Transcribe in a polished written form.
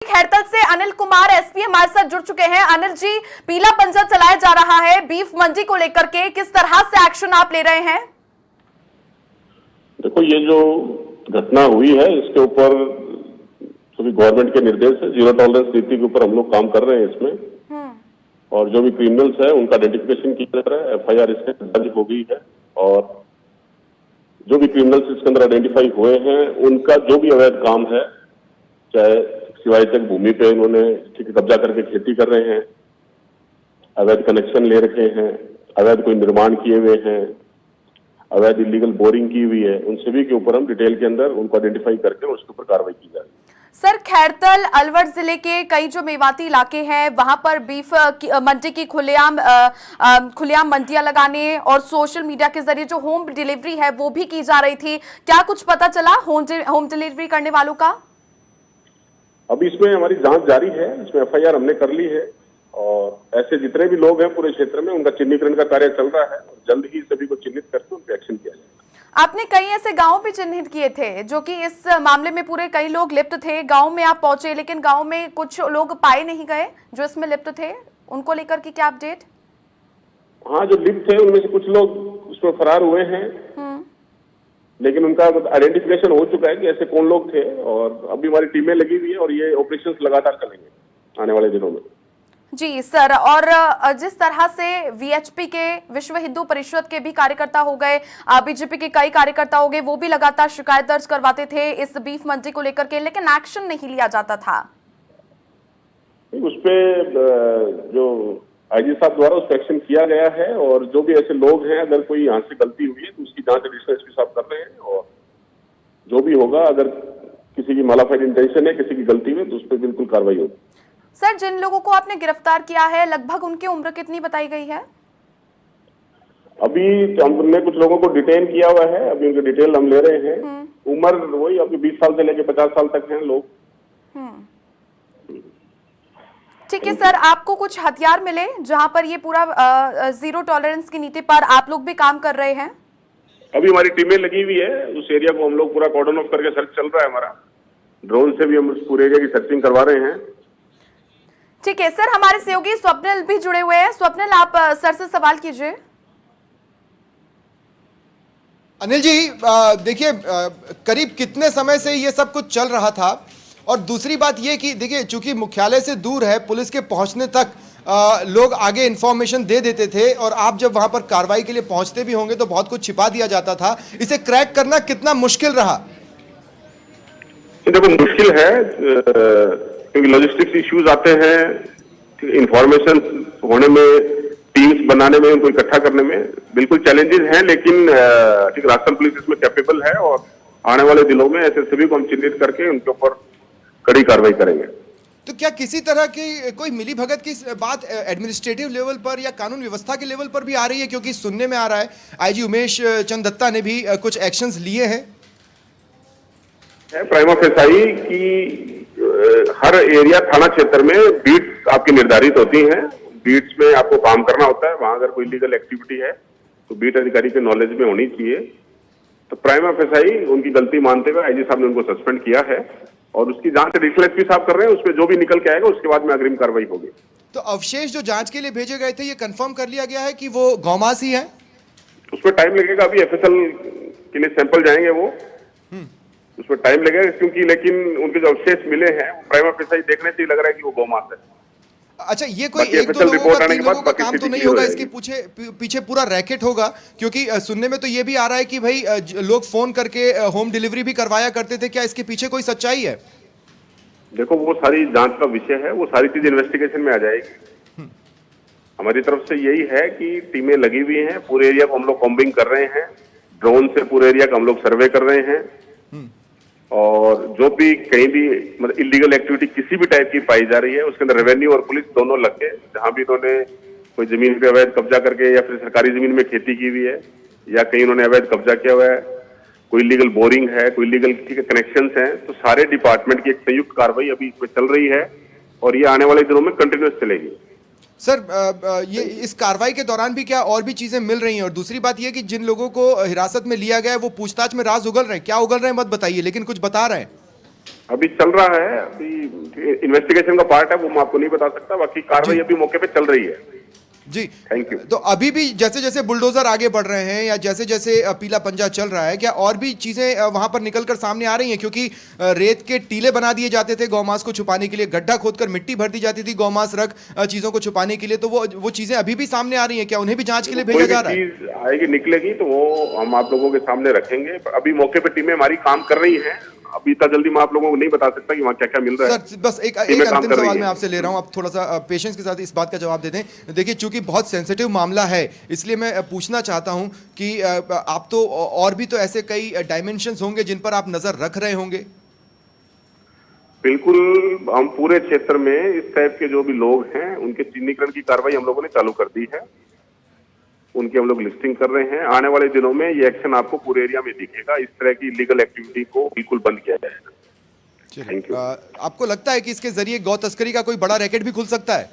खैरतल से अनिल कुमार एसपी हमारे साथ जुड़ चुके हैं। अनिल जी, पीला पंजा चलाया जा रहा है बीफ मंडी को लेकर के, किस तरह से एक्शन आप ले रहे हैं? देखो, ये जो घटना हुई है इसके ऊपर सभी गवर्नमेंट के निर्देश है, जीरो टॉलरेंस नीति के ऊपर हम लोग काम कर रहे हैं इसमें। और जो भी क्रिमिनल्स है उनका आइडेंटिफिकेशन किया जा रहा है, एफआईआर इसके दर्ज हो गई है और जो भी क्रिमिनल्स इसके अंदर आइडेंटिफाई हुए हैं उनका जो भी अवैध काम है, चाहे सिवाय तक भूमि पे उन्होंने कब्जा करके खेती कर रहे हैं, अवैध कनेक्शन ले रखे हैं, अवैध कोई निर्माण किए हुए हैं, अवैध इलीगल बोरिंग की हुई है, उन सभी के ऊपर हम डिटेल के अंदर उनको आइडेंटिफाई करके उसके ऊपर कार्रवाई की जा रही है। सर, खैरतल अलवर जिले के कई जो मेवाती इलाके हैं वहां पर बीफ मंडी की खुलेआम मंडियां लगाने और सोशल मीडिया के जरिए जो होम डिलीवरी है वो भी की जा रही थी, क्या कुछ पता चला होम डिलीवरी करने वालों का? अभी इसमें हमारी जांच जारी है, इसमें एफआईआर हमने कर ली है और ऐसे जितने भी लोग हैं पूरे क्षेत्र में उनका चिन्हीकरण का कार्य चल रहा है और जल्द ही सभी को चिन्हित करके उन पर एक्शन किया जाएगा। आपने कई ऐसे गांव भी चिन्हित किए थे जो कि इस मामले में पूरे कई लोग लिप्त थे, गांव में आप पहुंचे लेकिन गांव में कुछ लोग पाए नहीं गए जो इसमें लिप्त थे, उनको लेकर की क्या अपडेट? हाँ, जो लिप्त थे उनमें से कुछ लोग उसमें फरार हुए हैं लेकिन उनका आइडेंटिफिकेशन हो चुका है कि ऐसे कौन लोग थे और अभी हमारी टीमें लगी हुई है और ये ऑपरेशंस लगातार चलेंगे आने वाले दिनों में। जी सर, और जिस तरह से वीएचपी के विश्व हिंदू परिषद के भी कार्यकर्ता हो गए, बीजेपी के कई कार्यकर्ता हो गए, वो भी लगातार शिकायत दर्ज करवाते थे इस बीफ मंडी को लेकर के, लेकिन एक्शन नहीं लिया जाता था। उस पे जो आईजी साहब द्वारा उस पर एक्शन किया गया है और जो भी ऐसे लोग हैं अगर कोई यहाँ से गलती हुई है तो उसकी जांच एडिशनल एसपी साहब कर रहे हैं और जो भी होगा अगर किसी की मालाफाइड इंटेंशन है, किसी की गलती में, तो उस पर बिल्कुल कार्रवाई होगी। सर, जिन लोगों को आपने गिरफ्तार किया है लगभग उनकी उम्र कितनी बताई गई है? अभी तो हमने कुछ लोगों को डिटेन किया हुआ है, अभी उनकी डिटेल हम ले रहे हैं। उम्र वही अभी 20 साल से लेकर 50 साल तक हैं लोग। ठीक है सर, आपको कुछ हथियार मिले जहां पर ये पूरा जीरो टॉलरेंस की नीति पर आप लोग भी काम कर रहे हैं? अभी हमारी टीमें लगी हुई है, उस एरिया को हम लोग पूरा कॉर्डन ऑफ करके सर्च चल रहा है हमारा, ड्रोन से भी हम उस पूरे एरिया की सर्चिंग करवा रहे हैं। ठीक है सर, हमारे सहयोगी स्वप्निल भी जुड़े हुए हैं। स्वप्निल, आप सर से सवाल कीजिए। अनिल जी, देखिए करीब कितने समय से ये सब कुछ चल रहा था और दूसरी बात ये कि देखिए चूंकि मुख्यालय से दूर है, पुलिस के पहुंचने तक लोग आगे इंफॉर्मेशन दे देते थे और आप जब वहां पर कार्रवाई के लिए पहुंचते भी होंगे तो बहुत कुछ छिपा दिया जाता था, इसे क्रैक करना कितना मुश्किल रहा? देखो, मुश्किल है क्योंकि लॉजिस्टिक्स इश्यूज आते हैं, इंफॉर्मेशन होने में, टीम्स बनाने में, उनको इकट्ठा करने में बिल्कुल चैलेंजेस हैं, लेकिन राजस्थान पुलिस इसमें कैपेबल है और आने वाले दिनों में ऐसे सभी को हम चिन्हित करके उनके ऊपर कड़ी कार्रवाई करेंगे। तो क्या किसी तरह की कोई मिलीभगत की बात एडमिनिस्ट्रेटिव लेवल पर या कानून व्यवस्था के लेवल पर भी आ रही है? क्योंकि सुनने में आ रहा है आईजी उमेश चंद दत्ता ने भी कुछ एक्शंस लिए हैं। प्राइमा फेसाई की हर एरिया थाना क्षेत्र में बीट्स आपकी निर्धारित होती हैं, बीट्स में आपको काम करना होता है, वहां अगर कोई लीगल एक्टिविटी है तो बीट अधिकारी के नॉलेज में होनी चाहिए। तो प्राइमा फेसाई उनकी गलती मानते हुए आईजी साहब ने उनको सस्पेंड किया है और उसकी जांच एडिशनल एसपी साहब कर रहे हैं, उसमें जो भी निकल के आएगा उसके बाद में अग्रिम कार्रवाई होगी। तो अवशेष जो जांच के लिए भेजे गए थे ये कंफर्म कर लिया गया है कि वो गौमास ही है? उसमें टाइम लगेगा, अभी एफएसएल के लिए सैंपल जाएंगे वो, उसमें टाइम लगेगा क्योंकि, लेकिन उनके जो अवशेष मिले हैं वो प्राइमा फेसाई देखने से ही लग रहा है कि वो गौमास है। अच्छा, ये कोई एक दो लोगों का, 3 लोगों का काम तो नहीं होगा, इसके पीछे पूरा रैकेट होगा? क्योंकि सुनने में तो ये भी आ रहा है कि भाई लोग फोन करके होम डिलीवरी भी करवाया करते थे, क्या इसके पीछे कोई सच्चाई है? देखो, वो सारी जांच का विषय है, वो सारी चीज इन्वेस्टिगेशन में आ जाएगी। हमारी तरफ से यही है कि टीमें लगी हुई हैं, पूरे एरिया को हम लोग कॉम्बिंग कर रहे हैं, ड्रोन से पूरे एरिया का हम लोग सर्वे कर रहे हैं और जो भी कहीं भी मतलब इलीगल एक्टिविटी किसी भी टाइप की पाई जा रही है उसके अंदर रेवेन्यू और पुलिस दोनों लग के, जहां भी इन्होंने कोई जमीन पे अवैध कब्जा करके या फिर सरकारी जमीन में खेती की हुई है या कहीं उन्होंने अवैध कब्जा किया हुआ है, कोई लीगल बोरिंग है, कोई लीगल कनेक्शंस हैं, तो सारे डिपार्टमेंट की एक संयुक्त कार्रवाई अभी इसमें चल रही है और ये आने वाले दिनों में कंटिन्यूस चलेगी। सर, ये इस कार्रवाई के दौरान भी क्या और भी चीजें मिल रही हैं? और दूसरी बात ये कि जिन लोगों को हिरासत में लिया गया है वो पूछताछ में राज उगल रहे हैं, क्या उगल रहे हैं मत बताइए, लेकिन कुछ बता रहे हैं। अभी चल रहा है, अभी इन्वेस्टिगेशन का पार्ट है, वो मैं आपको नहीं बता सकता। बाकी कार्रवाई अभी मौके पे चल रही है। जी थैंक यू। तो अभी भी जैसे जैसे बुलडोजर आगे बढ़ रहे हैं या जैसे जैसे पीला पंजा चल रहा है, क्या और भी चीजें वहां पर निकलकर सामने आ रही हैं? क्योंकि रेत के टीले बना दिए जाते थे गौमांस को छुपाने के लिए, गड्ढा खोदकर मिट्टी भर दी जाती थी गौमांस रख चीजों को छुपाने के लिए, तो वो चीजें अभी भी सामने आ रही हैं? क्या उन्हें भी जांच के लिए भेजा जा रहा है? चीज आएगी, निकलेगी तो वो हम आप लोगों के सामने रखेंगे। अभी मौके पे टीमें हमारी काम कर रही हैं। अभी इतना जल्दी मैं आप लोगों को नहीं बता सकता कि वहाँ क्या क्या मिल रहा है। सर बस एक टीमें काम अंतिम कर रही सवाल हैं। मैं आपसे ले रहा हूं, आप थोड़ा सा पेशेंस के साथ इस बात का जवाब दे दें। देखिए चूंकि बहुत सेंसिटिव मामला है, इसलिए मैं पूछना चाहता हूं कि आप तो और भी तो ऐसे कई डायमेंशंस होंगे जिन पर आप नजर रख रहे होंगे। बिल्कुल, हम पूरे क्षेत्र में इस टाइप के जो भी लोग हैं उनके चिन्हीकरण की कार्रवाई हम लोगों ने चालू कर दी है। उनकी हम लोग लिस्टिंग कर रहे हैं। आने वाले दिनों में ये एक्शन आपको पूरे एरिया में दिखेगा। इस तरह की इलीगल एक्टिविटी को बिल्कुल बंद किया जाएगा। Thank you. आपको लगता है कि इसके जरिए गौ तस्करी का कोई बड़ा रैकेट भी खुल सकता है?